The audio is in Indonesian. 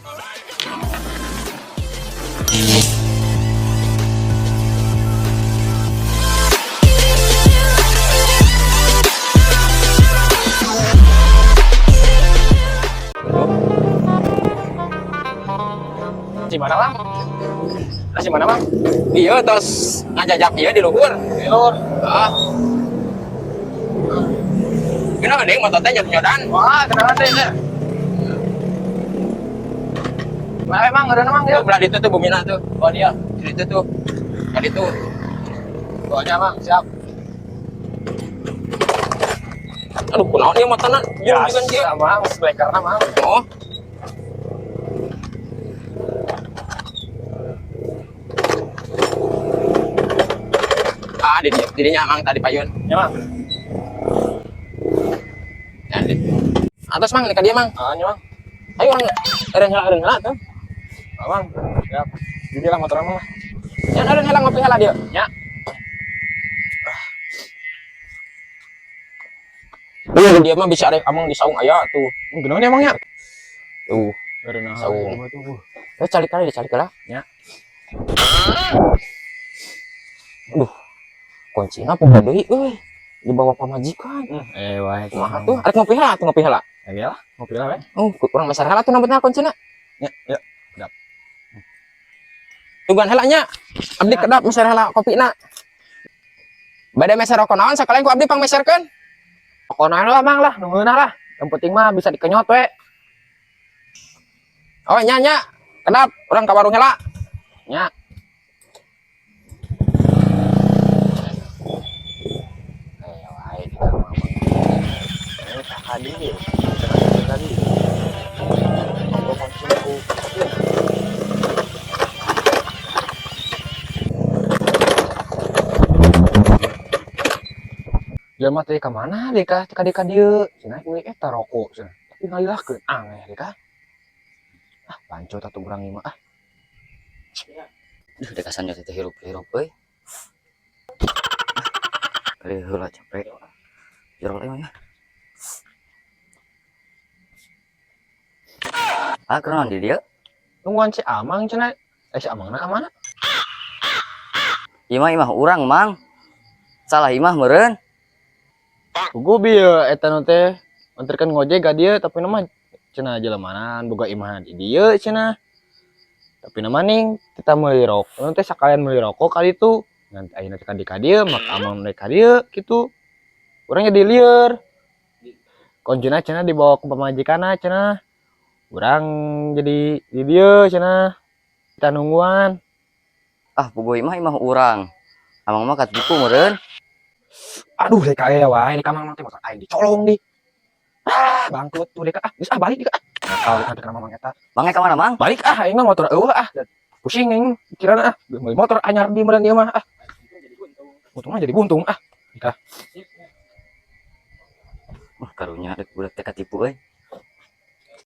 Di mana bang? Di mana bang? Iya terus ngajak iya di luhur. Di luar. Ah. Kenapa deh motor teh jatuh nyodan? Wah, kenapa teh? Mana emang ada namang dia? Tuh belah itu tuh Bumina tuh. Oh dia. Di itu tuh. Tadi tuh. Soalnya bang, siap. Aduh, kunaon ieu motorna? Ya, Jung kan dia. bang, selekarna bang. Oh. Ah, didinya Mang tadi payun. Ya bang. Ya, di. Atas Mang, dekat dia Mang. Ah, ini bang. Ayo orang eren heula tuh. Ah, bang, siap. Jadi lah motor emang lah. Ya eren heula ngopi heula dia. Ya. Dia mah bisa ada amang di saung aya tuh. Gimana nih emangnya? Tuh, Dari nah. saung. Tuh. Cari kali lah. Ya. Aduh. Kuncinya apa deui euy? Dibawa pamajikan. Wah, Kumaha tuh? Arek ngopi heula. Ya lah, ngopi lah, Oh, kurang meser heula tuh nambetna kuncina. Ya, ya. Sedap. Tungguan heula nya. Abdi kedap meser heula kopina. Bade meser rokok naon sakalian ku abdi pang meserkeun. Pokoknya lah bang lah, nungguin lah. Yang penting mah bisa dikenyot we. Oh nya. Kedap urang ka warung heula. Ya. Jelema teh ka mana deh ka dieu cenah we eta rokok cenah tapi ngalilahkeun aneh deh ka ah panco atuh urang ieu mah ah Duh dekasannya teh hirup-hirup euy. Kali heula capek. Jorok euy ya. Ah kenaon di dieu? nungguan si Amang cenah si Amangna ka mana Imah urang Mang. Salah imah meureun. Gugu bieu eta nu teh anterkeun ngojek ka dieu tapi nama cenah jelemanan boga imahan di dieu cenah tapi nama ning kita meuli rokok nu teh sakalian meuli rokok kali itu nanti ayeuna teh ka dieu mak Amang naik ka dieu kitu urang jadi lieur konjuna cenah dibawa ke pamajikanna cenah urang jadi di dieu cenah kita nungguan Ah bogoh imah urang. Amang mah katipu meureun. aduh dek aya wae dek Amang teh masa aing dicolong di bangkrut tuh dek geus balik dek nakal dek ka Mamang eta Mangnya ka mana Mang? balik aing mah motor eueuh pusing aing kirana beli motor anyar di meureun ieu mah untungnya jadi buntung Karunya dek budak teh katipu euy.